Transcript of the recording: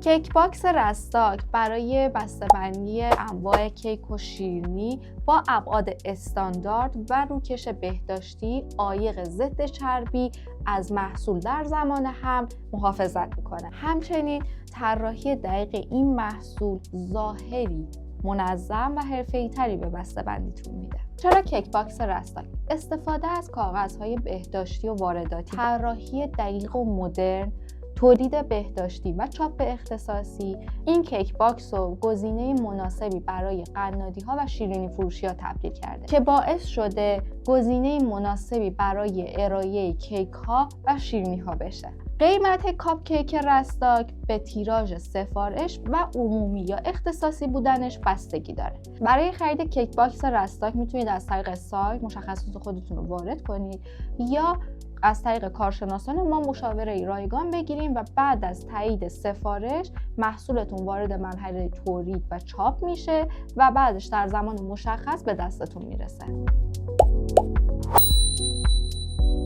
کیک باکس رستاک برای بسته‌بندی انواع کیک و شیرینی با ابعاد استاندارد و روکش بهداشتی عایق ضد چربی از محصول در زمان حمل محافظت میکنه. همچنین طراحی دقیق این محصول ظاهری منظم و حرفه‌ای‌تری به بسته‌بندیتون میده. چرا کیک باکس رستاک؟ استفاده از کاغذهای بهداشتی و وارداتی، طراحی دقیق و مدرن، تولید بهداشتی و چاپ اختصاصی این کیک باکس رو گزینه مناسبی برای قنادی‌ها و شیرینی فروشی‌ها تبدیل کرده که باعث شده گزینه مناسبی برای ارائه کیک‌ها و شیرینی‌ها بشه. قیمت کاپ کیک رستاک به تیراژ سفارش و عمومی یا اختصاصی بودنش بستگی داره. برای خرید کیک باکس رستاک میتونید از طریق سایت مشخصات خودتون رو وارد کنید یا از طریق کارشناسان ما مشاوره رایگان بگیریم و بعد از تایید سفارش محصولتون وارد مرحله تولید و چاپ میشه و بعدش در زمان مشخص به دستتون میرسه.